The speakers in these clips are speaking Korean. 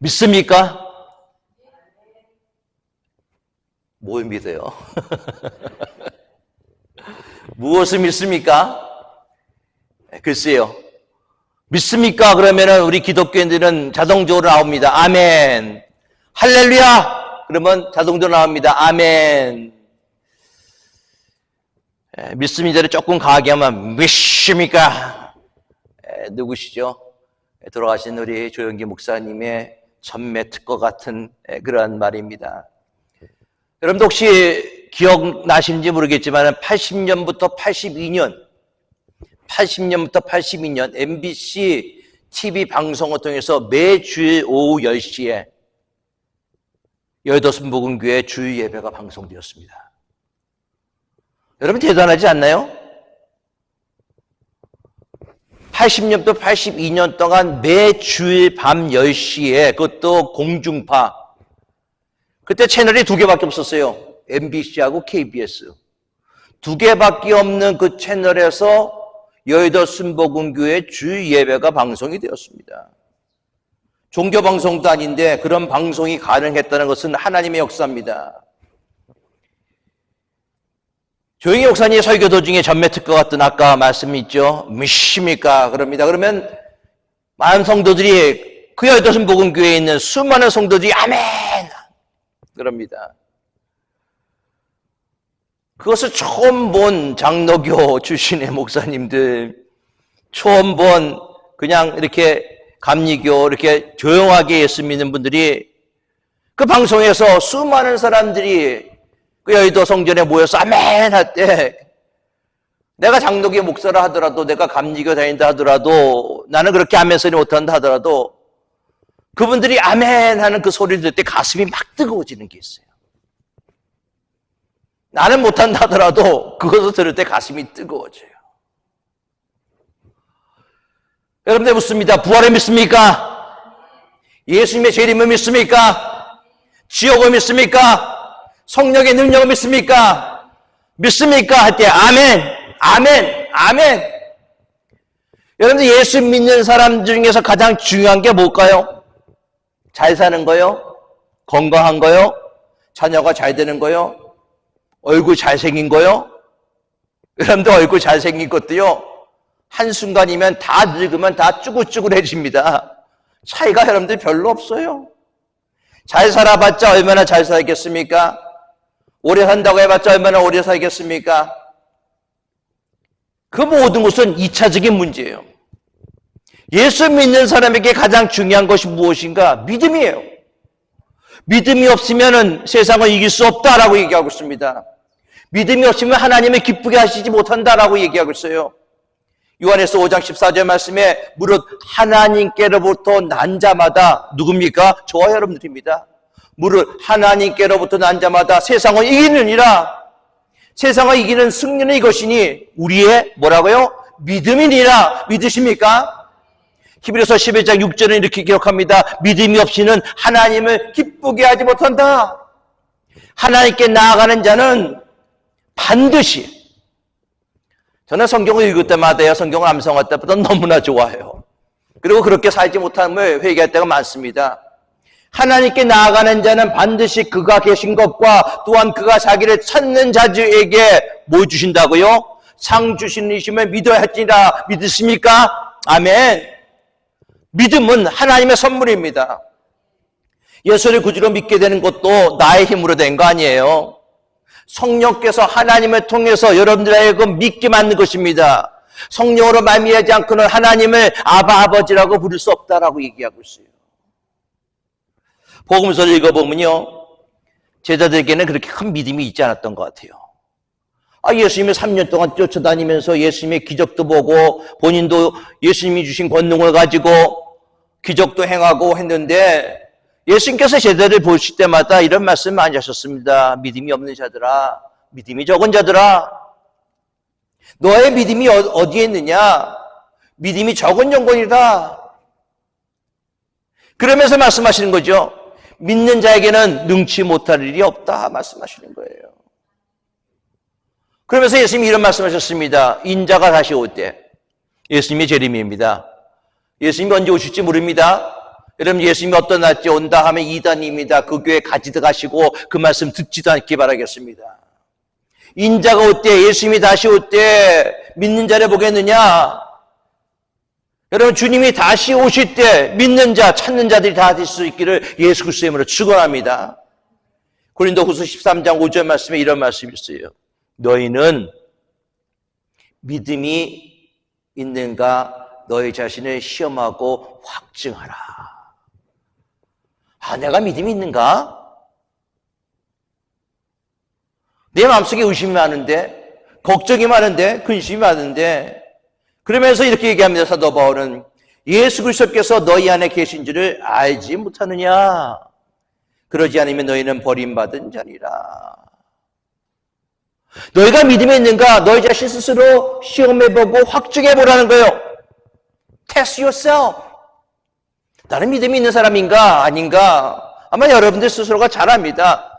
믿습니까? 뭘 믿어요? 무엇을 믿습니까? 글쎄요. 믿습니까? 그러면은 우리 기독교인들은 자동적으로 나옵니다. 아멘. 할렐루야! 그러면 자동적으로 나옵니다. 아멘. 믿습니다를 조금 강하게 하면 믿습니까? 누구시죠? 돌아가신 우리 조영기 목사님의 전매 특허 같은 그러한 말입니다. 여러분도 혹시 기억나시는지 모르겠지만 80년부터 82년 MBC TV 방송을 통해서 매주일 오후 10시에 여의도순복음교회 주일 예배가 방송되었습니다. 여러분 대단하지 않나요? 80년부터 82년 동안 매주일 밤 10시에 그것도 공중파. 그때 채널이 두 개밖에 없었어요. MBC하고 KBS. 두 개밖에 없는 그 채널에서 여의도 순복음교회 주일 예배가 방송이 되었습니다. 종교방송도 아닌데 그런 방송이 가능했다는 것은 하나님의 역사입니다. 조영희 목사님의 설교 도중에 전매특허 같은 아까 말씀이 있죠. 믿습니까? 그럽니다. 그러면 많은 성도들이 그 여의도 순복음교회에 있는 수많은 성도들이 아멘! 그럽니다. 그것을 처음 본 장로교 출신의 목사님들, 처음 본 그냥 이렇게 감리교 이렇게 조용하게 예수 믿는 분들이 그 방송에서 수많은 사람들이 그 여의도 성전에 모여서 아멘 할 때 내가 장로교 목사라 하더라도 내가 감리교 다닌다 하더라도 나는 그렇게 아멘 소리 못한다 하더라도 그분들이 아멘 하는 그 소리를 들을 때 가슴이 막 뜨거워지는 게 있어요. 나는 못한다 하더라도 그것을 들을 때 가슴이 뜨거워져요. 여러분들 묻습니다. 부활을 믿습니까? 예수님의 재림을 믿습니까? 지옥을 믿습니까? 성령의 능력을 믿습니까? 믿습니까? 할 때 아멘, 아멘, 아멘. 여러분들 예수 믿는 사람 중에서 가장 중요한 게 뭘까요? 잘 사는 거요? 건강한 거요? 자녀가 잘 되는 거요? 얼굴 잘생긴 거요? 여러분들 얼굴 잘생긴 것도요, 한순간이면 다 늙으면 다 쭈글쭈글해집니다. 차이가 여러분들 별로 없어요. 잘 살아봤자 얼마나 잘 살겠습니까? 오래 산다고 해봤자 얼마나 오래 살겠습니까? 그 모든 것은 2차적인 문제예요. 예수 믿는 사람에게 가장 중요한 것이 무엇인가? 믿음이에요. 믿음이 없으면 세상을 이길 수 없다라고 얘기하고 있습니다. 믿음이 없으면 하나님을 기쁘게 하시지 못한다라고 얘기하고 있어요. 요한에서 5장 14절 말씀에 무릇 하나님께로부터 난 자마다 누굽니까? 저와 여러분들입니다. 무릇 하나님께로부터 난 자마다 세상을 이기느니라. 세상을 이기는 승리는 이것이니 우리의 뭐라고요? 믿음이니라. 믿으십니까? 히브리서 11장 6절은 이렇게 기록합니다. 믿음이 없이는 하나님을 기쁘게 하지 못한다. 하나님께 나아가는 자는 반드시, 저는 성경을 읽을 때마다 성경을 암송할 때보다 너무나 좋아해요. 그리고 그렇게 살지 못함을 회개할 때가 많습니다. 하나님께 나아가는 자는 반드시 그가 계신 것과 또한 그가 자기를 찾는 자들에게 뭘 주신다고요? 상 주시는 이심을 믿어야 할지라. 믿으십니까? 아멘. 믿음은 하나님의 선물입니다. 예수를 구주로 믿게 되는 것도 나의 힘으로 된 거 아니에요. 성령께서 하나님을 통해서 여러분들의 하여금 믿게 만든 것입니다. 성령으로 말미암지 않고는 하나님을 아바 아버지라고 부를 수 없다라고 얘기하고 있어요. 복음서를 읽어보면요, 제자들에게는 그렇게 큰 믿음이 있지 않았던 것 같아요. 예수님을 3년 동안 쫓아다니면서 예수님의 기적도 보고 본인도 예수님이 주신 권능을 가지고 기적도 행하고 했는데 예수님께서 제자들을 보실 때마다 이런 말씀 많이 하셨습니다. 믿음이 없는 자들아, 믿음이 적은 자들아, 너의 믿음이 어디에 있느냐? 믿음이 적은 영혼이다. 그러면서 말씀하시는 거죠. 믿는 자에게는 능치 못할 일이 없다 말씀하시는 거예요. 그러면서 예수님이 이런 말씀하셨습니다. 인자가 다시 올 때, 예수님의 재림입니다. 예수님이 언제 오실지 모릅니다. 여러분, 예수님이 어떤 날째 온다 하면 이단입니다. 그 교회 가지도 가시고 그 말씀 듣지도 않기 바라겠습니다. 인자가 올 때, 예수님이 다시 올 때 믿는 자를 보겠느냐? 여러분, 주님이 다시 오실 때 믿는 자, 찾는 자들이 다 될 수 있기를 예수 그리스도의 이름으로 축원합니다. 고린도후서 13장 5절 말씀에 이런 말씀이 있어요. 너희는 믿음이 있는가 너희 자신을 시험하고 확증하라. 내가 믿음이 있는가? 내 마음속에 의심이 많은데, 걱정이 많은데, 근심이 많은데, 그러면서 이렇게 얘기합니다. 사도 바울은 예수 그리스도께서 너희 안에 계신 줄을 알지 못하느냐? 그러지 않으면 너희는 버림받은 자니라. 너희가 믿음이 있는가? 너희 자신 스스로 시험해보고 확증해보라는 거예요. Test yourself. 나는 믿음이 있는 사람인가? 아닌가? 아마 여러분들 스스로가 잘 압니다.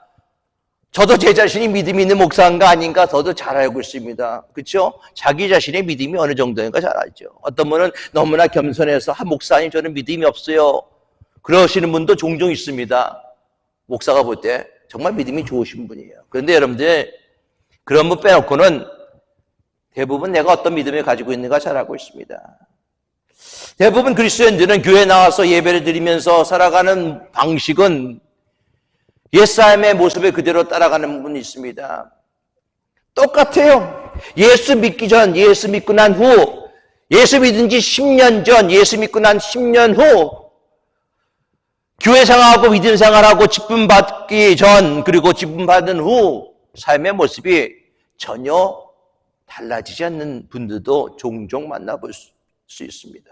저도 제 자신이 믿음이 있는 목사인가 아닌가 저도 잘 알고 있습니다. 그렇죠? 자기 자신의 믿음이 어느 정도인가 잘 알죠. 어떤 분은 너무나 겸손해서 목사님 저는 믿음이 없어요. 그러시는 분도 종종 있습니다. 목사가 볼 때 정말 믿음이 좋으신 분이에요. 그런데 여러분들 그런 분 빼놓고는 대부분 내가 어떤 믿음을 가지고 있는가 잘 알고 있습니다. 대부분 그리스도인들은 교회에 나와서 예배를 드리면서 살아가는 방식은 옛사람의 모습을 그대로 따라가는 분이 있습니다. 똑같아요. 예수 믿기 전, 예수 믿고 난 후, 예수 믿은 지 10년 전, 예수 믿고 난 10년 후, 교회 생활하고 믿음 생활하고 직분 받기 전, 그리고 직분 받은 후 삶의 모습이 전혀 달라지지 않는 분들도 종종 만나볼 수 있습니다.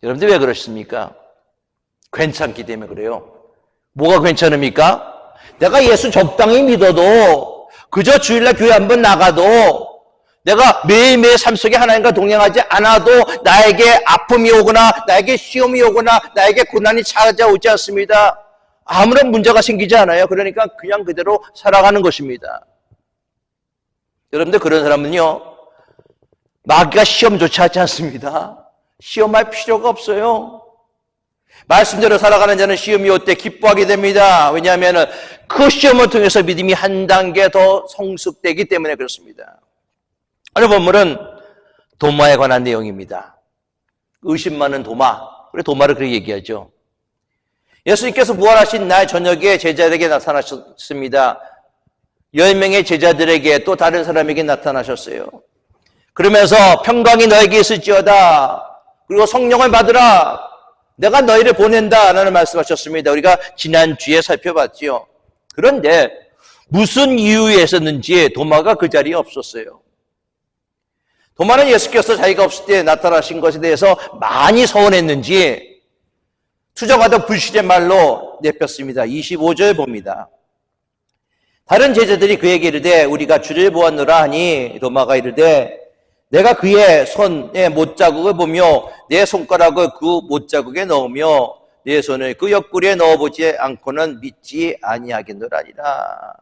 여러분들 왜 그러십니까? 괜찮기 때문에 그래요. 뭐가 괜찮습니까? 내가 예수 적당히 믿어도 그저 주일날 교회 한번 나가도 내가 매일매일 삶 속에 하나님과 동행하지 않아도 나에게 아픔이 오거나 나에게 시험이 오거나 나에게 고난이 찾아오지 않습니다. 아무런 문제가 생기지 않아요. 그러니까 그냥 그대로 살아가는 것입니다. 여러분들 그런 사람은요 마귀가 시험조차 하지 않습니다. 시험할 필요가 없어요. 말씀대로 살아가는 자는 시험이 올 때 기뻐하게 됩니다. 왜냐하면 그 시험을 통해서 믿음이 한 단계 더 성숙되기 때문에 그렇습니다. 오늘 본문은 도마에 관한 내용입니다. 의심 많은 도마. 우리 도마를 그렇게 얘기하죠. 예수님께서 부활하신 날 저녁에 제자들에게 나타나셨습니다. 10명의 제자들에게 또 다른 사람에게 나타나셨어요. 그러면서 평강이 너에게 있을지어다. 그리고 성령을 받으라. 내가 너희를 보낸다 라는 말씀하셨습니다. 우리가 지난주에 살펴봤지요. 그런데 무슨 이유에서는지 도마가 그 자리에 없었어요. 도마는 예수께서 자기가 없을 때 나타나신 것에 대해서 많이 서운했는지 투정하던 불신의 말로 내뺐습니다. 25절 봅니다. 다른 제자들이 그에게 이르되 우리가 주를 보았노라 하니 도마가 이르되 내가 그의 손에 못자국을 보며 내 손가락을 그 못자국에 넣으며 내 손을 그 옆구리에 넣어보지 않고는 믿지 아니하겠노라니라.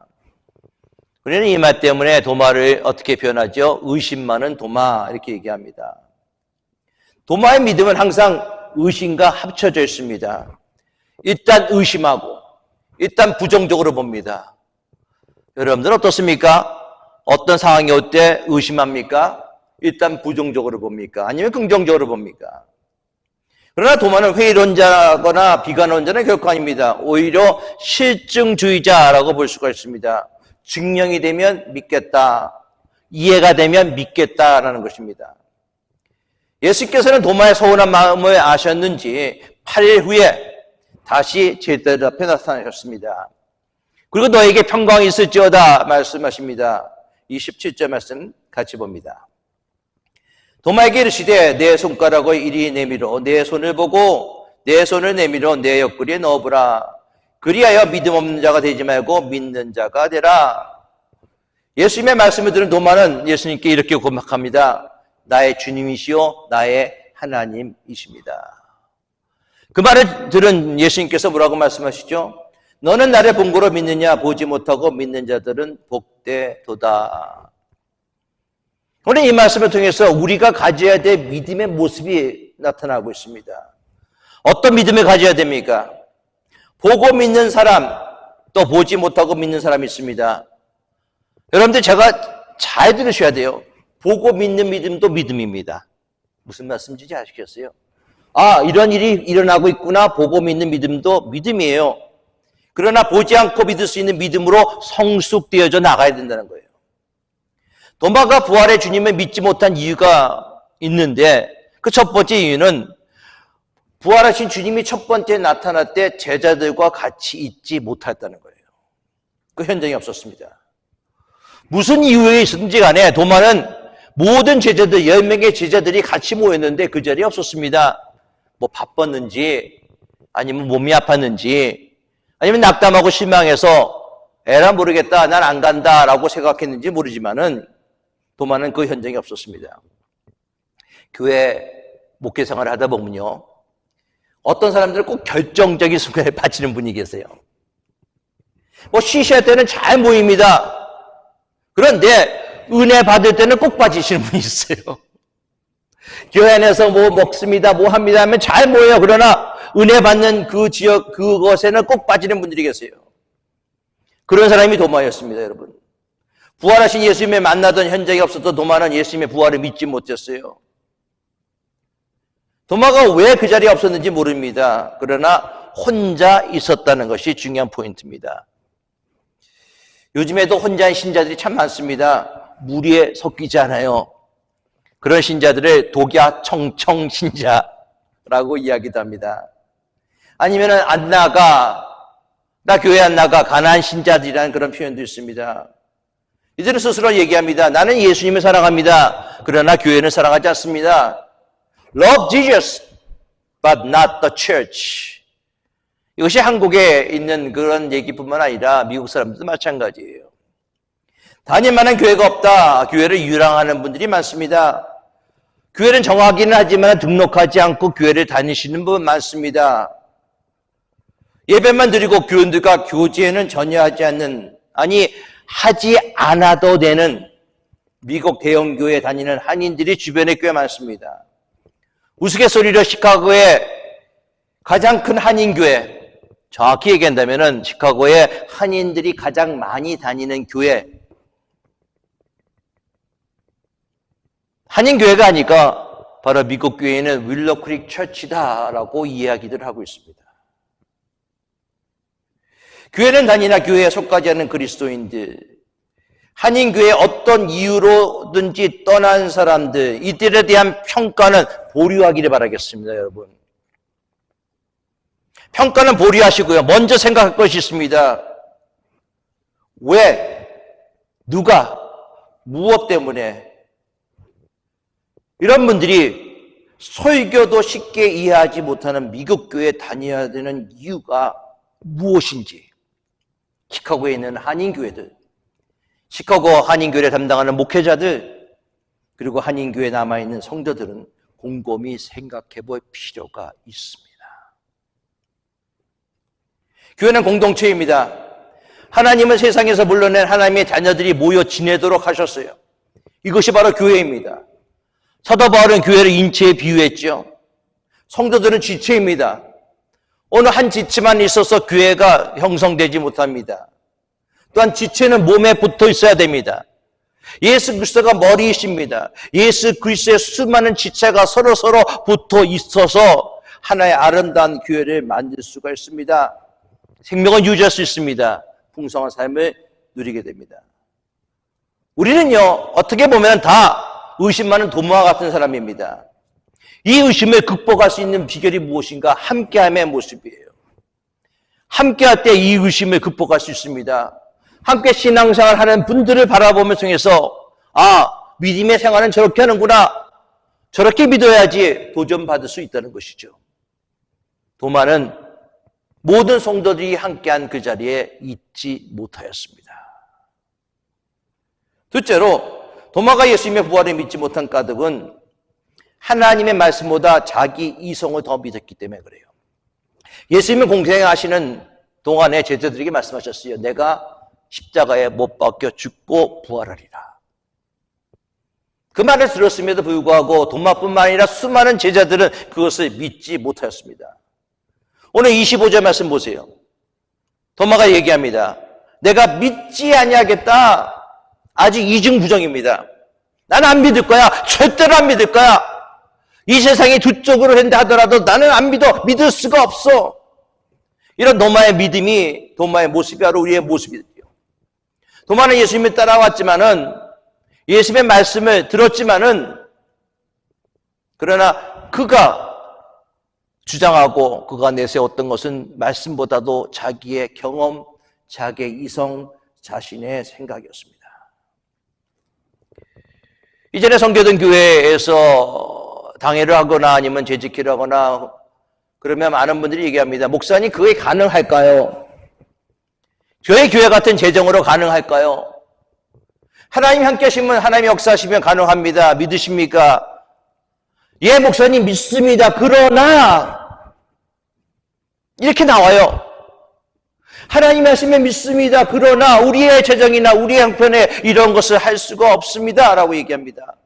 우리는 이 말 때문에 도마를 어떻게 표현하죠? 의심 많은 도마 이렇게 얘기합니다. 도마의 믿음은 항상 의심과 합쳐져 있습니다. 일단 의심하고 일단 부정적으로 봅니다. 여러분들 어떻습니까? 어떤 상황이 올 때 의심합니까? 일단 부정적으로 봅니까? 아니면 긍정적으로 봅니까? 그러나 도마는 회의론자거나 비관론자는 결코 아닙니다. 오히려 실증주의자라고 볼 수가 있습니다. 증명이 되면 믿겠다. 이해가 되면 믿겠다라는 것입니다. 예수께서는 도마의 서운한 마음을 아셨는지 8일 후에 다시 제자들 앞에 나타나셨습니다. 그리고 너에게 평강이 있을지어다 말씀하십니다. 27절 말씀 같이 봅니다. 도마에게 이르시되 내 손가락을 이리 내밀어 내 손을 보고 내 손을 내밀어 내 옆구리에 넣어보라. 그리하여 믿음 없는 자가 되지 말고 믿는 자가 되라. 예수님의 말씀을 들은 도마는 예수님께 이렇게 고백합니다. 나의 주님이시요 나의 하나님이십니다. 그 말을 들은 예수님께서 뭐라고 말씀하시죠? 너는 나를 본고로 믿느냐? 보지 못하고 믿는 자들은 복되도다. 오늘 이 말씀을 통해서 우리가 가져야 될 믿음의 모습이 나타나고 있습니다. 어떤 믿음을 가져야 됩니까? 보고 믿는 사람, 또 보지 못하고 믿는 사람이 있습니다. 여러분들 제가 잘 들으셔야 돼요. 보고 믿는 믿음도 믿음입니다. 무슨 말씀인지 아시겠어요? 아, 이런 일이 일어나고 있구나. 보고 믿는 믿음도 믿음이에요. 그러나 보지 않고 믿을 수 있는 믿음으로 성숙되어져 나가야 된다는 거예요. 도마가 부활의 주님을 믿지 못한 이유가 있는데 그 첫 번째 이유는 부활하신 주님이 첫 번째 나타날 때 제자들과 같이 있지 못했다는 거예요. 그 현장이 없었습니다. 무슨 이유에 있었는지 간에 도마는 모든 제자들, 10명의 제자들이 같이 모였는데 그 자리에 없었습니다. 뭐 바빴는지 아니면 몸이 아팠는지 아니면 낙담하고 실망해서 에라 모르겠다, 난 안 간다 라고 생각했는지 모르지만은 도마는 그 현장이 없었습니다. 교회 목회 생활을 하다 보면요, 어떤 사람들은 꼭 결정적인 순간에 빠지는 분이 계세요. 뭐 쉬실 때는 잘 모입니다. 그런데 은혜 받을 때는 꼭 빠지시는 분이 있어요. 교회 안에서 뭐 먹습니다, 뭐 합니다 하면 잘 모여요. 그러나 은혜 받는 그 지역, 그것에는 꼭 빠지는 분들이 계세요. 그런 사람이 도마였습니다, 여러분. 부활하신 예수님을 만나던 현장이 없었던 도마는 예수님의 부활을 믿지 못했어요. 도마가 왜 그 자리에 없었는지 모릅니다. 그러나 혼자 있었다는 것이 중요한 포인트입니다. 요즘에도 혼자인 신자들이 참 많습니다. 무리에 섞이지 않아요. 그런 신자들을 독야 청청 신자라고 이야기도 합니다. 아니면은 안 나가, 나 교회 안 나가, 가난한 신자들이라는 그런 표현도 있습니다. 이들은 스스로 얘기합니다. 나는 예수님을 사랑합니다. 그러나 교회는 사랑하지 않습니다. Love Jesus, but not the church. 이것이 한국에 있는 그런 얘기뿐만 아니라 미국 사람들도 마찬가지예요. 다닐 만한 교회가 없다. 교회를 유랑하는 분들이 많습니다. 교회는 정하기는 하지만 등록하지 않고 교회를 다니시는 분 많습니다. 예배만 드리고 교인들과 교제는 전혀 하지 않는, 아니 하지 않아도 되는 미국 대형교회 다니는 한인들이 주변에 꽤 많습니다. 우스갯소리로 시카고의 가장 큰 한인교회, 정확히 얘기한다면 시카고의 한인들이 가장 많이 다니는 교회, 한인교회가 아니까 바로 미국 교회는 윌로크릭 처치다라고 이야기들 하고 있습니다. 교회는 다니나 교회에 속하지 않는 그리스도인들, 한인교회 어떤 이유로든지 떠난 사람들, 이들에 대한 평가는 보류하기를 바라겠습니다, 여러분. 평가는 보류하시고요. 먼저 생각할 것이 있습니다. 왜? 누가? 무엇 때문에? 이런 분들이 설교도 쉽게 이해하지 못하는 미국 교회에 다녀야 되는 이유가 무엇인지, 시카고에 있는 한인교회들, 시카고 한인교회를 담당하는 목회자들, 그리고 한인교회에 남아있는 성도들은 곰곰이 생각해 볼 필요가 있습니다. 교회는 공동체입니다. 하나님은 세상에서 물러낸 하나님의 자녀들이 모여 지내도록 하셨어요. 이것이 바로 교회입니다. 사도 바울은 교회를 인체에 비유했죠. 성도들은 지체입니다. 어느 한 지체만 있어서 교회가 형성되지 못합니다. 또한 지체는 몸에 붙어 있어야 됩니다. 예수 그리스도가 머리이십니다. 예수 그리스도의 수많은 지체가 서로 붙어 있어서 하나의 아름다운 교회를 만들 수가 있습니다. 생명을 유지할 수 있습니다. 풍성한 삶을 누리게 됩니다. 우리는요, 어떻게 보면 다 의심 많은 도마와 같은 사람입니다. 이 의심을 극복할 수 있는 비결이 무엇인가? 함께함의 모습이에요. 함께할 때 이 의심을 극복할 수 있습니다. 함께 신앙생활 하는 분들을 바라보며 통해서, 아, 믿음의 생활은 저렇게 하는구나, 저렇게 믿어야지 도전받을 수 있다는 것이죠. 도마는 모든 성도들이 함께한 그 자리에 있지 못하였습니다. 둘째로, 도마가 예수님의 부활을 믿지 못한 까닭은 하나님의 말씀보다 자기 이성을 더 믿었기 때문에 그래요. 예수님은 공생하시는 동안에 제자들에게 말씀하셨어요. 내가 십자가에 못 박혀 죽고 부활하리라. 그 말을 들었음에도 불구하고 도마뿐만 아니라 수많은 제자들은 그것을 믿지 못하였습니다. 오늘 25절 말씀 보세요. 도마가 얘기합니다. 내가 믿지 아니하겠다. 아직 이중부정입니다. 나는 안 믿을 거야. 절대로 안 믿을 거야. 이 세상이 두 쪽으로 한다 하더라도 나는 안 믿을 수가 없어. 이런 도마의 믿음이, 도마의 모습이 바로 우리의 모습이에요. 도마는 예수님을 따라왔지만은, 예수님의 말씀을 들었지만은, 그러나 그가 주장하고 그가 내세웠던 것은 말씀보다도 자기의 경험, 자기의 이성, 자신의 생각이었습니다. 이전에 선교된 교회에서 당회를 하거나 아니면 재직기를 하거나 그러면 많은 분들이 얘기합니다. 목사님, 그게 가능할까요? 저희 교회 같은 재정으로 가능할까요? 하나님 함께 하시면, 하나님 역사하시면 가능합니다. 믿으십니까? 예, 목사님 믿습니다. 그러나 이렇게 나와요. 하나님이 하시면 믿습니다. 그러나 우리의 재정이나 우리의 형편에 이런 것을 할 수가 없습니다. 라고 얘기합니다.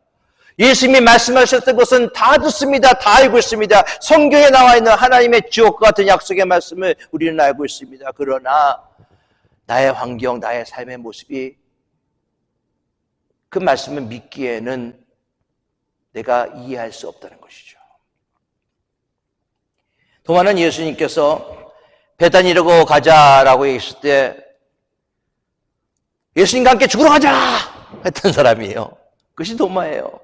예수님이 말씀하셨던 것은 다 듣습니다. 다 알고 있습니다. 성경에 나와 있는 하나님의 지옥과 같은 약속의 말씀을 우리는 알고 있습니다. 그러나 나의 환경, 나의 삶의 모습이 그 말씀을 믿기에는 내가 이해할 수 없다는 것이죠. 도마는 예수님께서 베다니로 가자라고 얘기했을 때 예수님과 함께 죽으러 가자 했던 사람이에요. 그것이 도마예요.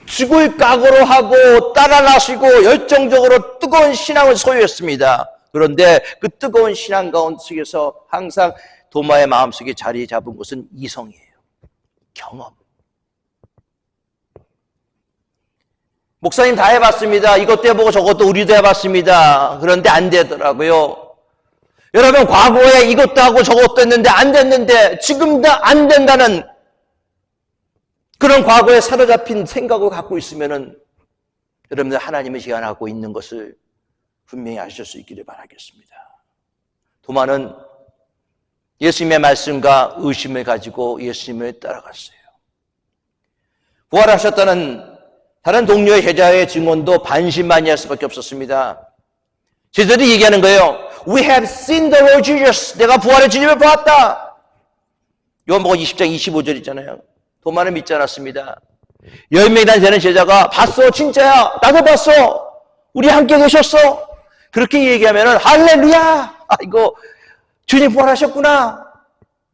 죽을 각오로 하고 따라 나서고 열정적으로 뜨거운 신앙을 소유했습니다. 그런데 그 뜨거운 신앙 가운데 속에서 항상 도마의 마음속에 자리 잡은 것은 이성이에요. 경험. 목사님 다 해봤습니다. 이것도 해보고 저것도 우리도 해봤습니다. 그런데 안 되더라고요. 여러분, 과거에 이것도 하고 저것도 했는데 안 됐는데 지금도 안 된다는 그런 과거에 사로잡힌 생각을 갖고 있으면은 여러분들 하나님의 시간을 갖고 있는 것을 분명히 아실 수 있기를 바라겠습니다. 도마는 예수님의 말씀과 의심을 가지고 예수님을 따라갔어요. 부활하셨다는 다른 동료의 제자의 증언도 반신반의할 수밖에 없었습니다. 제자들이 얘기하는 거예요. We have seen the Lord Jesus. 내가 부활의 주님을 보았다. 요한복음 20장 25절이잖아요. 도마는 믿지 않았습니다. 10명이나 되는 제자가 봤어, 진짜야. 나도 봤어. 우리 함께 계셨어. 그렇게 얘기하면은 할렐루야. 이거 주님 부활하셨구나.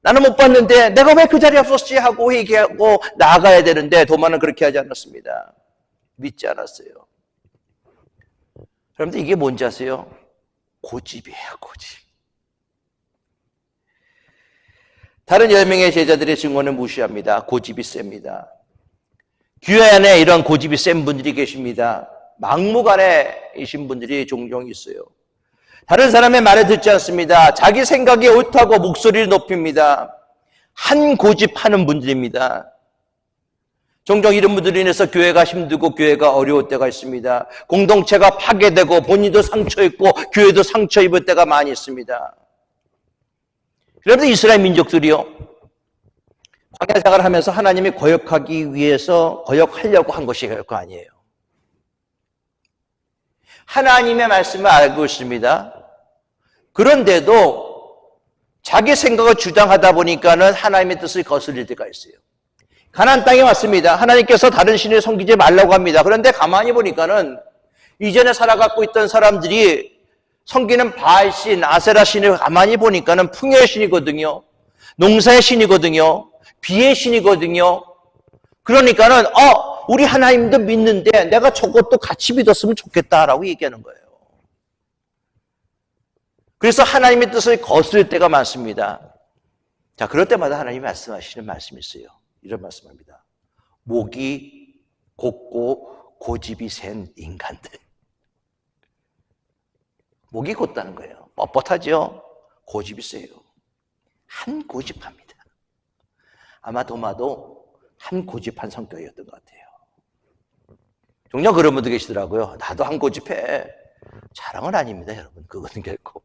나는 못 봤는데 내가 왜 그 자리에 없었지 하고 얘기하고 나아가야 되는데 도마는 그렇게 하지 않았습니다. 믿지 않았어요. 여러분들 이게 뭔지 아세요? 고집이에요, 고집. 다른 10명의 제자들의 증언을 무시합니다. 고집이 셉니다. 교회 안에 이런 고집이 센 분들이 계십니다. 막무가내이신 분들이 종종 있어요. 다른 사람의 말을 듣지 않습니다. 자기 생각이 옳다고 목소리를 높입니다. 한 고집하는 분들입니다. 종종 이런 분들로 인해서 교회가 힘들고 교회가 어려울 때가 있습니다. 공동체가 파괴되고 본인도 상처 입고 교회도 상처 입을 때가 많이 있습니다. 여러분들 이스라엘 민족들이요, 광야 생활을 하면서 하나님이 거역하기 위해서 거역하려고 한 것이 결코 아니에요. 하나님의 말씀을 알고 있습니다. 그런데도 자기 생각을 주장하다 보니까는 하나님의 뜻을 거스릴 때가 있어요. 가나안 땅에 왔습니다. 하나님께서 다른 신을 섬기지 말라고 합니다. 그런데 가만히 보니까는 이전에 살아갖고 있던 사람들이 섬기는 바알신, 아세라 신을 가만히 보니까는 풍요의 신이거든요. 농사의 신이거든요. 비의 신이거든요. 그러니까는 우리 하나님도 믿는데 내가 저것도 같이 믿었으면 좋겠다라고 얘기하는 거예요. 그래서 하나님의 뜻을 거스를 때가 많습니다. 자, 그럴 때마다 하나님이 말씀하시는 말씀이 있어요. 이런 말씀합니다. 목이 곧고 고집이 센 인간들. 목이 곧다는 거예요. 뻣뻣하죠? 고집이 세요. 한 고집합니다. 아마 도마도 한 고집한 성격이었던 것 같아요. 종종 그런 분도 계시더라고요. 나도 한 고집해. 자랑은 아닙니다, 여러분. 그것은 결코.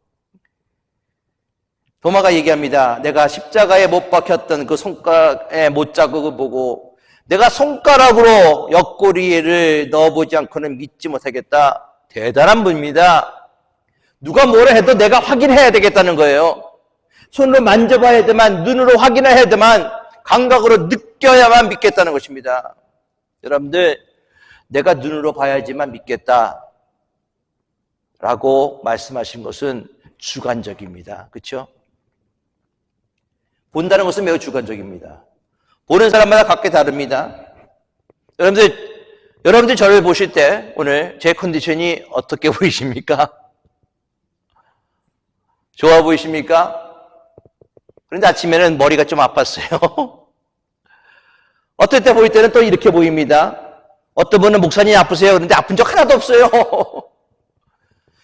도마가 얘기합니다. 내가 십자가에 못 박혔던 그 손가락의 못자국을 보고 내가 손가락으로 옆구리를 넣어보지 않고는 믿지 못하겠다. 대단한 분입니다. 누가 뭐라 해도 내가 확인해야 되겠다는 거예요. 손으로 만져봐야 되만, 눈으로 확인해야 되만, 감각으로 느껴야만 믿겠다는 것입니다. 여러분들, 내가 눈으로 봐야지만 믿겠다 라고 말씀하신 것은 주관적입니다. 그렇죠? 본다는 것은 매우 주관적입니다. 보는 사람마다 각기 다릅니다. 여러분들 저를 보실 때 오늘 제 컨디션이 어떻게 보이십니까? 좋아 보이십니까? 그런데 아침에는 머리가 좀 아팠어요. 어떨 때 보일 때는 또 이렇게 보입니다. 어떤 분은 목사님 아프세요? 그런데 아픈 적 하나도 없어요.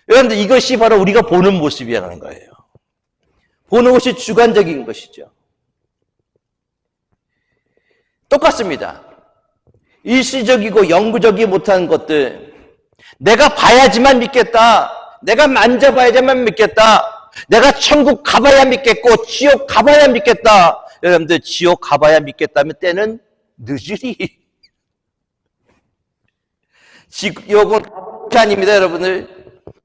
여러분들 이것이 바로 우리가 보는 모습이라는 거예요. 보는 것이 주관적인 것이죠. 똑같습니다. 일시적이고 영구적이 못한 것들, 내가 봐야지만 믿겠다, 내가 만져봐야지만 믿겠다, 내가 천국 가봐야 믿겠고 지옥 가봐야 믿겠다. 여러분들 지옥 가봐야 믿겠다면 때는 늦으리. 지옥은 가는 게 아닙니다. 여러분들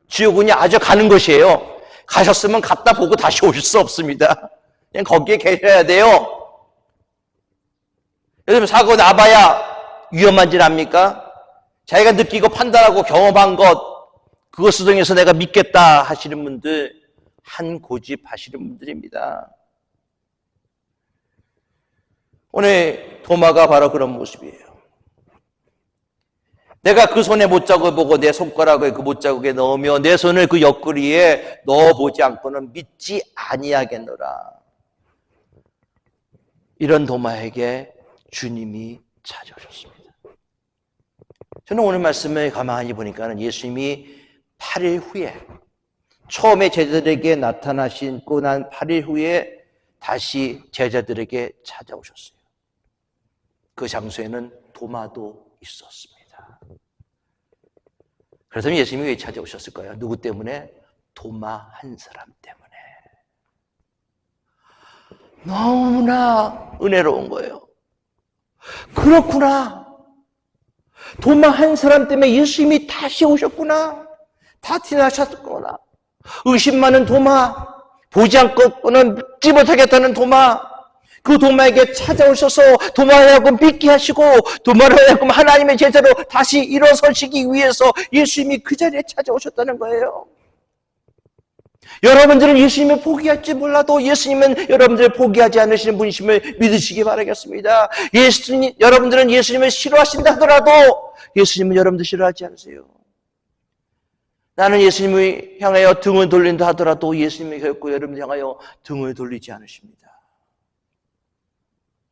지옥은 아주 가는 것이에요. 가셨으면 갔다 보고 다시 오실 수 없습니다. 그냥 거기에 계셔야 돼요. 여러분 사고 나봐야 위험한 줄 압니까? 자기가 느끼고 판단하고 경험한 것, 그것을 통해서 내가 믿겠다 하시는 분들, 한 고집 하시는 분들입니다. 오늘 도마가 바로 그런 모습이에요. 내가 그 손에 못자국을 보고 내 손가락을 그 못자국에 넣으며 내 손을 그 옆구리에 넣어보지 않고는 믿지 아니하겠노라. 이런 도마에게 주님이 찾아오셨습니다. 저는 오늘 말씀을 가만히 보니까 예수님이 8일 후에 처음에 제자들에게 나타나시고 난 8일 후에 다시 제자들에게 찾아오셨어요. 그 장소에는 도마도 있었습니다. 그래서 예수님이 왜 찾아오셨을까요? 누구 때문에? 도마 한 사람 때문에. 너무나 은혜로운 거예요. 그렇구나. 도마 한 사람 때문에 예수님이 다시 오셨구나. 다 티나셨구나. 의심 많은 도마, 보지 않고는 믿지 못하겠다는 도마, 그 도마에게 찾아오셔서 도마를 하여금 믿게 하시고 도마를 하여금 하나님의 제자로 다시 일어서시기 위해서 예수님이 그 자리에 찾아오셨다는 거예요. 여러분들은 예수님을 포기할지 몰라도 예수님은 여러분들을 포기하지 않으시는 분이심을 믿으시기 바라겠습니다. 여러분들은 예수님을 싫어하신다 하더라도 예수님은 여러분들 싫어하지 않으세요. 나는 예수님을 향하여 등을 돌린다 하더라도 예수님이 결코 여러분을 향하여 등을 돌리지 않으십니다.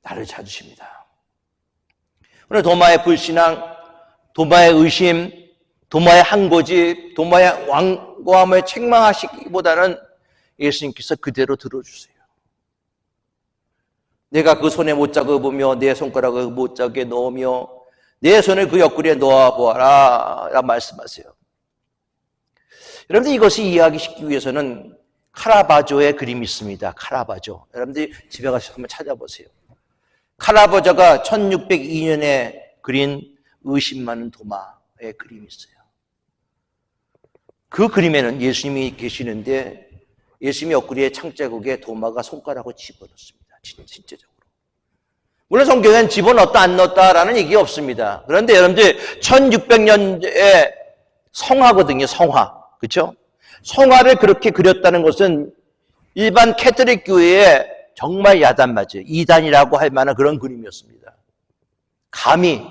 나를 찾으십니다. 오늘 도마의 불신앙, 도마의 의심, 도마의 한 고집, 도마의 완고함을 책망하시기보다는 예수님께서 그대로 들어주세요. 내가 그 손에 못자국을 보며 내 손가락을 못자국에 넣으며 내 손을 그 옆구리에 놓아보아라 라고 말씀하세요. 여러분들 이것을 이해하기 쉽기 위해서는 카라바조의 그림이 있습니다. 카라바조. 여러분들 집에 가서 한번 찾아보세요. 카라바조가 1602년에 그린 의심 많은 도마의 그림이 있어요. 그 그림에는 예수님이 계시는데 예수님의 옆구리에 창자국에 도마가 손가락을 집어넣습니다. 진짜적으로. 물론 성경에는 집어넣었다 안 넣었다라는 얘기가 없습니다. 그런데 여러분들 1600년에 성화거든요. 성화. 그렇죠? 성화를 그렇게 그렸다는 것은 일반 캐톨릭 교회에 정말 야단맞아요. 이단이라고 할 만한 그런 그림이었습니다. 감히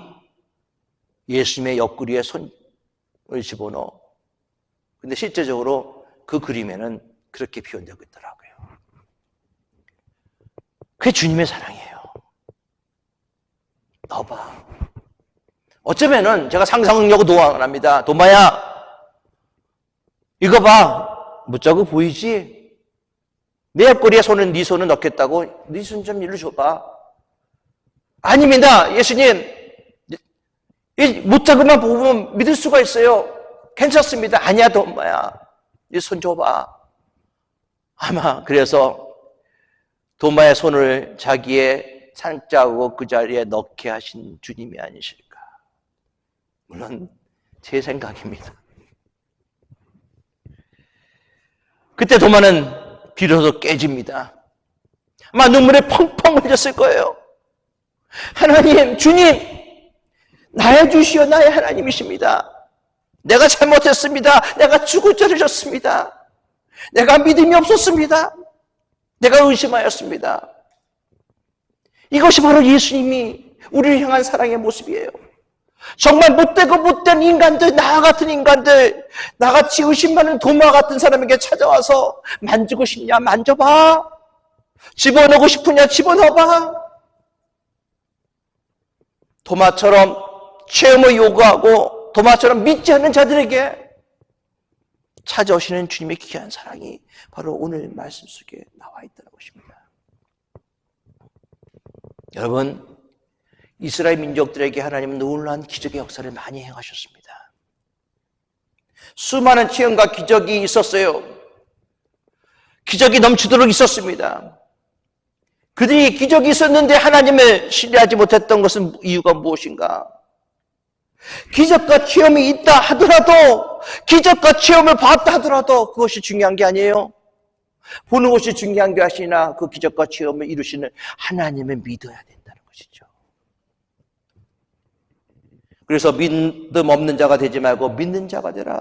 예수님의 옆구리에 손을 집어넣어. 근데 실제적으로 그 그림에는 그렇게 표현되고 있더라고요. 그게 주님의 사랑이에요. 넣어봐. 어쩌면은 제가 상상력을 동원합니다. 도마야, 이거 봐. 못자국 보이지? 내 옆구리에 손은 네 손을 넣겠다고? 네 손 좀 일로 줘봐. 아닙니다. 예수님, 이 못자국만 보면 믿을 수가 있어요. 괜찮습니다. 아니야, 도마야. 네 손 줘봐. 아마 그래서 도마의 손을 자기의 산자국 그 자리에 넣게 하신 주님이 아니실까. 물론 제 생각입니다. 그때 도마는 비로소 깨집니다. 아마 눈물에 펑펑 흘렸을 거예요. 하나님, 주님, 나의 주시여 나의 하나님이십니다. 내가 잘못했습니다. 내가 죽을 죄를 졌습니다. 내가 믿음이 없었습니다. 내가 의심하였습니다. 이것이 바로 예수님이 우리를 향한 사랑의 모습이에요. 정말 못되고 못된 인간들, 나 같은 인간들, 나같이 의심 많은 도마 같은 사람에게 찾아와서 만지고 싶냐? 만져봐. 집어넣고 싶으냐? 집어넣어봐. 도마처럼 체험을 요구하고 도마처럼 믿지 않는 자들에게 찾아오시는 주님의 귀한 사랑이 바로 오늘 말씀 속에 나와 있다는 것입니다. 여러분, 이스라엘 민족들에게 하나님은 놀라운 기적의 역사를 많이 행하셨습니다. 수많은 체험과 기적이 있었어요. 기적이 넘치도록 있었습니다. 그들이 기적이 있었는데 하나님을 신뢰하지 못했던 것은 이유가 무엇인가? 기적과 체험이 있다 하더라도, 기적과 체험을 봤다 하더라도 그것이 중요한 게 아니에요. 보는 것이 중요한 게 아니라 그 기적과 체험을 이루시는 하나님을 믿어야 된다는 것이죠. 그래서 믿음 없는 자가 되지 말고 믿는 자가 되라.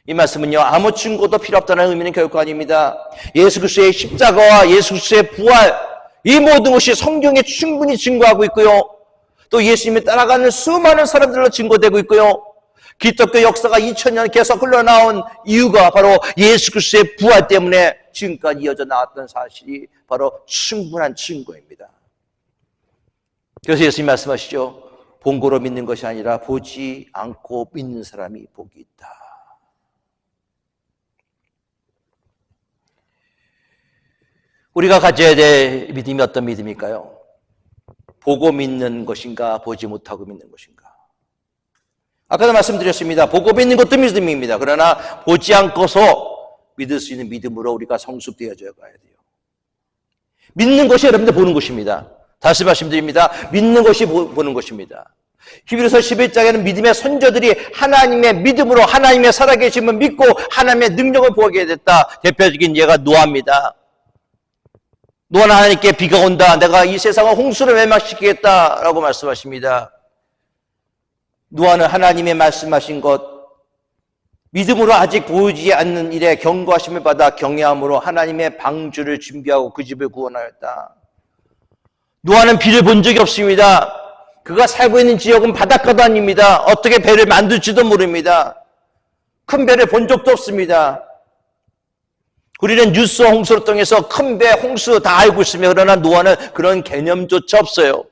이 말씀은요, 아무 증거도 필요 없다는 의미는 결코 아닙니다. 예수 그리스도의 십자가와 예수 그리스도의 부활, 이 모든 것이 성경에 충분히 증거하고 있고요. 또 예수님이 따라가는 수많은 사람들로 증거되고 있고요. 기독교 역사가 2000년 계속 흘러나온 이유가 바로 예수 그리스도의 부활 때문에 지금까지 이어져 나왔던 사실이 바로 충분한 증거입니다. 그래서 예수님이 말씀하시죠. 본고로 믿는 것이 아니라 보지 않고 믿는 사람이 복이 있다. 우리가 가져야 될 믿음이 어떤 믿음일까요? 보고 믿는 것인가, 보지 못하고 믿는 것인가? 아까도 말씀드렸습니다. 보고 믿는 것도 믿음입니다. 그러나 보지 않고서 믿을 수 있는 믿음으로 우리가 성숙되어져 가야 돼요. 믿는 것이 여러분들 보는 것입니다. 다시 말씀드립니다. 믿는 것이 보는 것입니다. 히브리서 11장에는 믿음의 선조들이 하나님의 믿음으로 하나님의 살아계심을 믿고 하나님의 능력을 보게 됐다. 대표적인 예가 노아입니다. 노아는 하나님께 비가 온다. 내가 이 세상을 홍수를 멸망시키겠다라고 말씀하십니다. 노아는 하나님의 말씀하신 것, 믿음으로 아직 보이지 않는 일에 경고하심을 받아 경외함으로 하나님의 방주를 준비하고 그 집을 구원하였다. 노아는 비를 본 적이 없습니다. 그가 살고 있는 지역은 바닷가도 아닙니다. 어떻게 배를 만들지도 모릅니다. 큰 배를 본 적도 없습니다. 우리는 뉴스 홍수를 통해서 큰 배, 홍수 다 알고 있으며 그러나 노아는 그런 개념조차 없어요.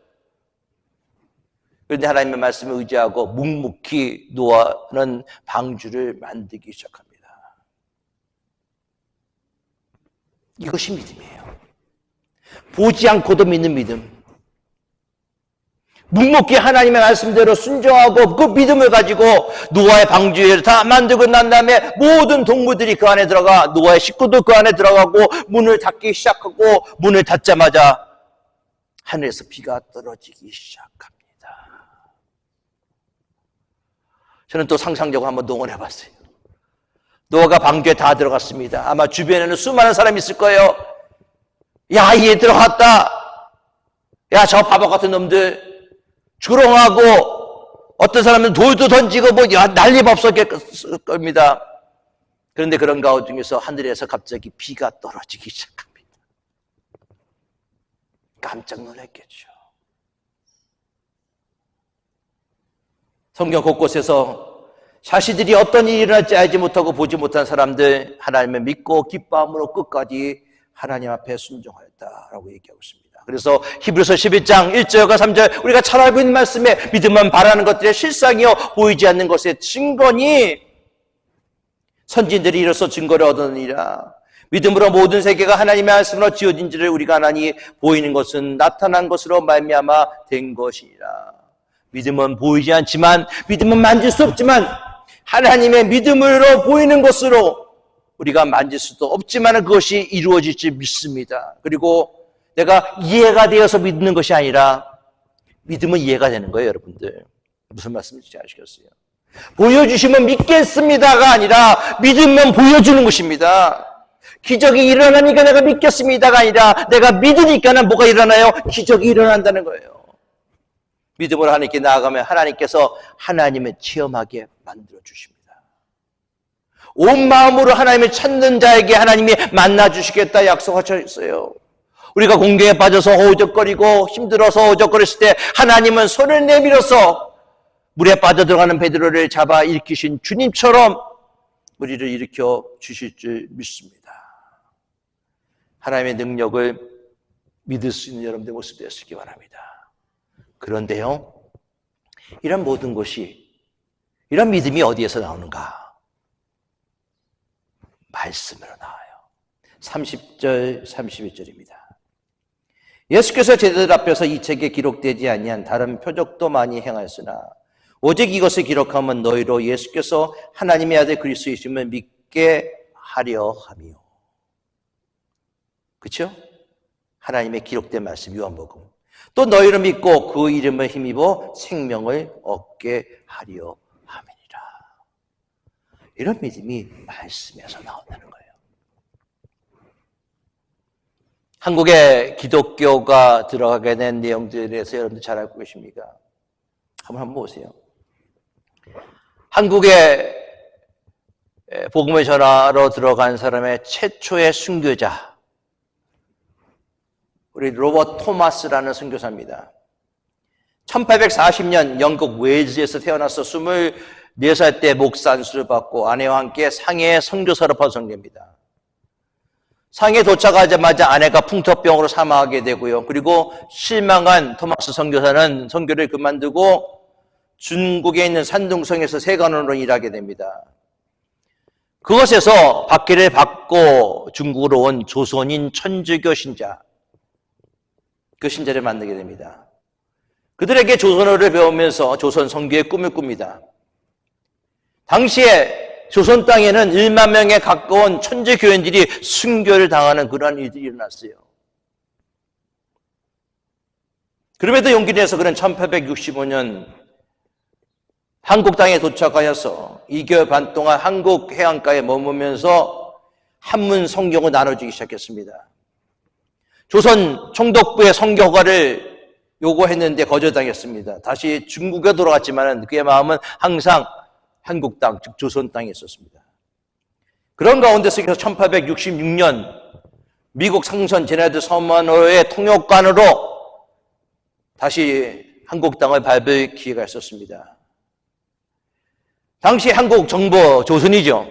그런데 하나님의 말씀을 의지하고 묵묵히 노아는 방주를 만들기 시작합니다. 이것이 믿음이에요. 보지 않고도 믿는 믿음. 묵묵히 하나님의 말씀대로 순종하고 그 믿음을 가지고 노아의 방주를 다 만들고 난 다음에 모든 동물들이 그 안에 들어가, 노아의 식구도 그 안에 들어가고 문을 닫기 시작하고 문을 닫자마자 하늘에서 비가 떨어지기 시작합니다. 저는 또 상상력을 한번 동원해 봤어요. 노아가 방주에 다 들어갔습니다. 아마 주변에는 수많은 사람이 있을 거예요. 야, 얘 들어갔다. 야, 저 바보 같은 놈들. 조롱하고 어떤 사람은 돌도 던지고 뭐 난리가 없었을 겁니다. 그런데 그런 가운데 중에서 하늘에서 갑자기 비가 떨어지기 시작합니다. 깜짝 놀랐겠죠. 성경 곳곳에서 자신들이 어떤 일이 일어날지 알지 못하고 보지 못한 사람들 하나님을 믿고 기뻐함으로 끝까지 하나님 앞에 순종하였다라고 얘기하고 있습니다. 그래서 히브리서 11장 1절과 3절 우리가 잘 알고 있는 말씀에 믿음만 바라는 것들의 실상이요 보이지 않는 것의 증거니 선진들이 이로써 증거를 얻으니라. 믿음으로 모든 세계가 하나님의 말씀으로 지어진지를 우리가 아나니 보이는 것은 나타난 것으로 말미암아 된 것이니라. 믿음은 보이지 않지만, 믿음은 만질 수 없지만 하나님의 믿음으로 보이는 것으로 우리가 만질 수도 없지만 그것이 이루어질 줄 믿습니다. 그리고 내가 이해가 되어서 믿는 것이 아니라 믿음은 이해가 되는 거예요. 여러분들 무슨 말씀인지 아시겠어요? 보여주시면 믿겠습니다가 아니라 믿으면 보여주는 것입니다. 기적이 일어나니까 내가 믿겠습니다가 아니라 내가 믿으니까는 뭐가 일어나요? 기적이 일어난다는 거예요. 믿음으로 하나님께 나아가면 하나님께서 하나님을 체험하게 만들어 주십니다. 온 마음으로 하나님을 찾는 자에게 하나님이 만나 주시겠다 약속하셨어요. 우리가 공경에 빠져서 허우적거리고 힘들어서 허우적거렸을 때 하나님은 손을 내밀어서 물에 빠져들어가는 베드로를 잡아 일으키신 주님처럼 우리를 일으켜 주실 줄 믿습니다. 하나님의 능력을 믿을 수 있는 여러분들의 모습 되었기 바랍니다. 그런데요, 이런 모든 것이, 이런 믿음이 어디에서 나오는가? 말씀으로 나와요. 30절, 31절입니다. 예수께서 제자들 앞에서 이 책에 기록되지 아니한 다른 표적도 많이 행하였으나 오직 이것을 기록하면 너희로 예수께서 하나님의 아들 그리스도이심을 믿게 하려 함이요. 그렇죠? 하나님의 기록된 말씀 요한복음. 또 너희를 믿고 그 이름을 힘입어 생명을 얻게 하려 함이니라. 이런 믿음이 말씀에서 나온다는 거예요. 한국에 기독교가 들어가게 된 내용들에 대해서 여러분들 잘 알고 계십니까? 한번 보세요. 한국에 복음을 전하러 들어간 사람의 최초의 순교자, 우리 로버트 토마스라는 선교사입니다. 1840년 영국 웨일즈에서 태어나서 24살 때 목사 안수를 받고 아내와 함께 상해에 선교사로 파송됩니다. 상해에 도착하자마자 아내가 풍토병으로 사망하게 되고요. 그리고 실망한 토마스 선교사는 선교를 그만두고 중국에 있는 산둥성에서 세관원으로 일하게 됩니다. 그것에서 박해를 받고 중국으로 온 조선인 천주교 신자, 그 신자를 만나게 됩니다. 그들에게 조선어를 배우면서 조선 선교의 꿈을 꿉니다. 당시에 조선 땅에는 1만 명에 가까운 천주교인들이 순교를 당하는 그러한 일들이 일어났어요. 그럼에도 용기를 내서 그는 1865년 한국 땅에 도착하여서 2개월 반 동안 한국 해안가에 머무면서 한문 성경을 나눠주기 시작했습니다. 조선 총독부의 선교 허가를 요구했는데 거절당했습니다. 다시 중국에 돌아갔지만 그의 마음은 항상 한국 땅, 즉 조선 땅에 있었습니다. 그런 가운데서 1866년 미국 상선 제네드 서머너의 통역관으로 다시 한국 땅을 밟을 기회가 있었습니다. 당시 한국 정부 조선이죠.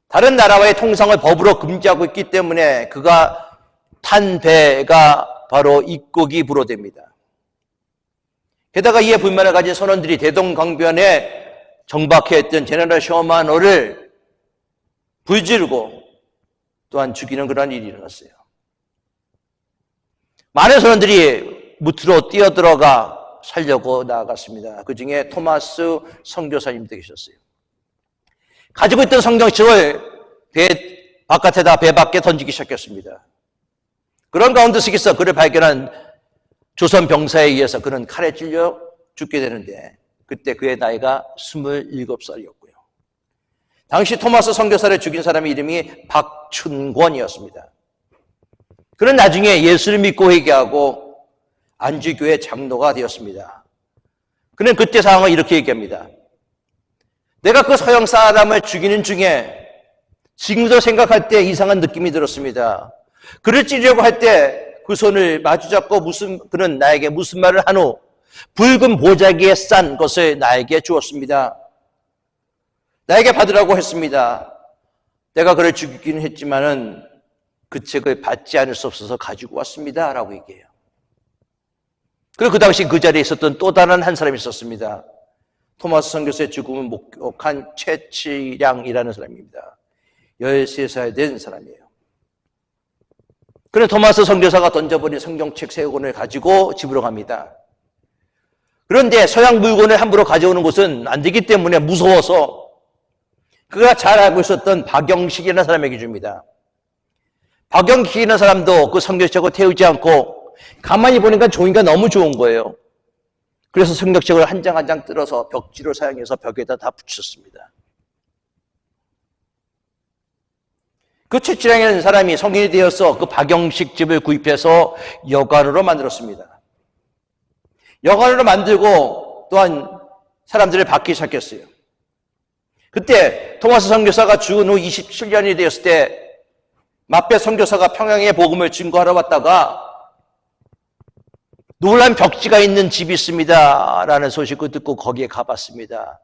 다른 나라와의 통상을 법으로 금지하고 있기 때문에 그가 탄 배가 바로 입국이 불허됩니다. 게다가 이에 불만을 가진 선원들이 대동강변에 정박해있던 제네럴 셔마너를 불지르고 또한 죽이는 그런 일이 일어났어요. 많은 선원들이 무트로 뛰어들어가 살려고 나아갔습니다. 그 중에 토마스 선교사님도 계셨어요. 가지고 있던 성경책을 배 바깥에다 배 밖에 던지기 시작했습니다. 그런 가운데서 그를 발견한 조선 병사에 의해서 그는 칼에 찔려 죽게 되는데 그때 그의 나이가 27살이었고요. 당시 토마스 선교사를 죽인 사람의 이름이 박춘권이었습니다. 그는 나중에 예수를 믿고 회개하고 안주교회 장로가 되었습니다. 그는 그때 상황을 이렇게 얘기합니다. 내가 그 서양 사람을 죽이는 중에 지금도 생각할 때 이상한 느낌이 들었습니다. 그를 찌르려고 할 때 그 손을 마주잡고 그는 나에게 무슨 말을 한 후 붉은 보자기에 싼 것을 나에게 주었습니다. 나에게 받으라고 했습니다. 내가 그를 죽이긴 했지만은 그 책을 받지 않을 수 없어서 가지고 왔습니다. 라고 얘기해요. 그리고 그 당시 그 자리에 있었던 또 다른 한 사람이 있었습니다. 토마스 선교사의 죽음을 목격한 최치량이라는 사람입니다. 13살 된 사람이에요. 그는 토마스 선교사가 던져버린 성경책 3권을 가지고 집으로 갑니다. 그런데 서양 물건을 함부로 가져오는 것은 안 되기 때문에 무서워서 그가 잘 알고 있었던 박영식이라는 사람에게 줍니다. 박영식이라는 사람도 그 성경책을 태우지 않고 가만히 보니까 종이가 너무 좋은 거예요. 그래서 성경책을 한 장 한 장 뜯어서 벽지로 사용해서 벽에다 다 붙였습니다. 그 최치량이라는 사람이 성인이 되어서 그 박영식 집을 구입해서 여관으로 만들었습니다. 여관으로 만들고 또한 사람들을 받기 시작했어요. 그때 토마스 선교사가 죽은 후 27년이 되었을 때 마페 선교사가 평양에 복음을 증거하러 왔다가 놀란 벽지가 있는 집이 있습니다 라는 소식을 듣고 거기에 가봤습니다.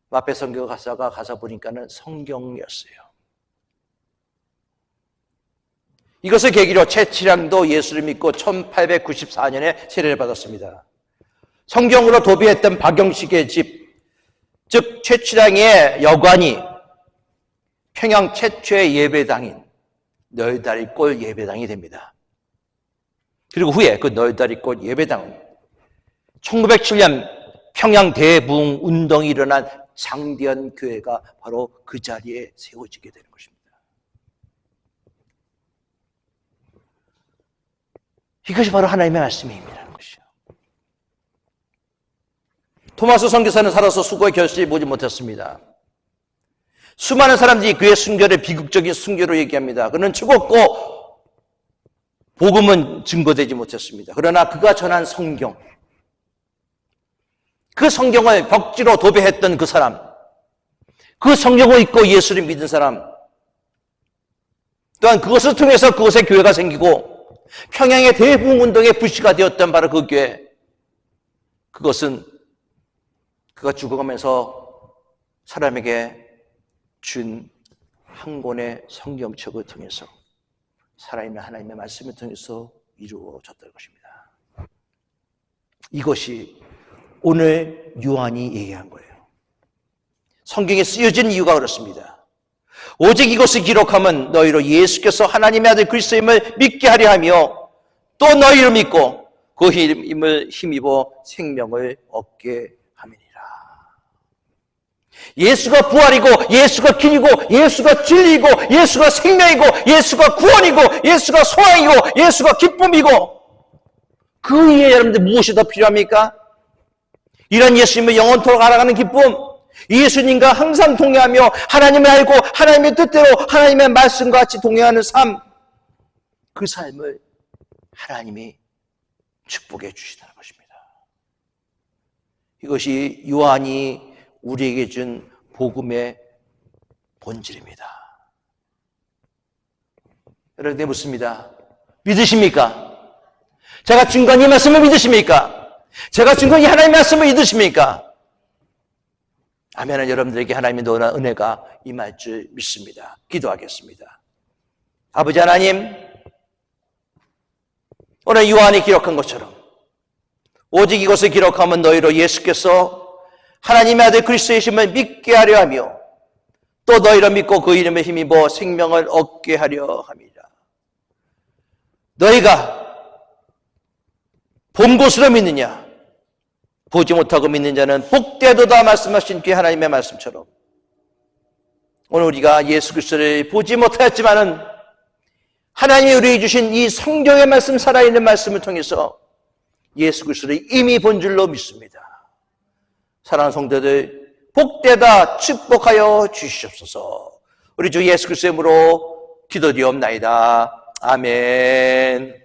마페 선교사가 가서 보니까는 성경이었어요. 이것을 계기로 최치량도 예수를 믿고 1894년에 세례를 받았습니다. 성경으로 도배했던 박영식의 집, 즉 최치량의 여관이 평양 최초의 예배당인 널다리골 예배당이 됩니다. 그리고 후에 그 널다리골 예배당은 1907년 평양 대부흥 운동이 일어난 장대현 교회가 바로 그 자리에 세워지게 되는 것입니다. 이것이 바로 하나님의 말씀입니다라는 것이죠. 토마스 선교사는 살아서 수고의 결실을 보지 못했습니다. 수많은 사람들이 그의 순교를 비극적인 순교로 얘기합니다. 그는 죽었고 복음은 증거되지 못했습니다. 그러나 그가 전한 성경, 그 성경을 벽지로 도배했던 그 사람, 그 성경을 읽고 예수를 믿은 사람, 또한 그것을 통해서 그곳에 교회가 생기고 평양의 대부흥운동의 불씨가 되었던 바로 그 교회, 그것은 그가 죽어가면서 사람에게 준 한 권의 성경책을 통해서 살아있는 하나님의 말씀을 통해서 이루어졌던 것입니다. 이것이 오늘 요한이 얘기한 거예요. 성경에 쓰여진 이유가 그렇습니다. 오직 이것을 기록하면 너희로 예수께서 하나님의 아들 그리스도임을 믿게 하려 하며 또 너희를 믿고 그 힘을 힘입어 생명을 얻게 함이니라. 예수가 부활이고 예수가 길이고 예수가 진리이고 예수가 생명이고 예수가 구원이고 예수가 소망이고 예수가 기쁨이고 그 위에 여러분들 무엇이 더 필요합니까? 이런 예수님을 영원토록 알아가는 기쁨, 예수님과 항상 동행하며 하나님을 알고 하나님의 뜻대로 하나님의 말씀과 같이 동행하는 삶, 그 삶을 하나님이 축복해 주시다는 것입니다. 이것이 요한이 우리에게 준 복음의 본질입니다. 여러분들 묻습니다. 믿으십니까? 제가 증거한 이 말씀을 믿으십니까? 제가 증거한 이 하나님의 말씀을 믿으십니까? 아멘은 여러분들에게 하나님의 놀라운 은혜가 임할 줄 믿습니다. 기도하겠습니다. 아버지 하나님, 오늘 요한이 기록한 것처럼 오직 이것을 기록하면 너희로 예수께서 하나님의 아들 그리스도의 심을 믿게 하려 하며 또 너희로 믿고 그 이름에 힘입어 생명을 얻게 하려 함이라. 너희가 본 것으로 믿느냐? 보지 못하고 믿는 자는 복되도다 말씀하신 그 하나님의 말씀처럼 오늘 우리가 예수 그리스도를 보지 못하였지만은 하나님이 우리에게 주신 이 성경의 말씀, 살아있는 말씀을 통해서 예수 그리스도를 이미 본 줄로 믿습니다. 사랑하는 성도들, 복되다 축복하여 주시옵소서. 우리 주 예수 그리스도의 이름으로 기도드리옵나이다. 아멘.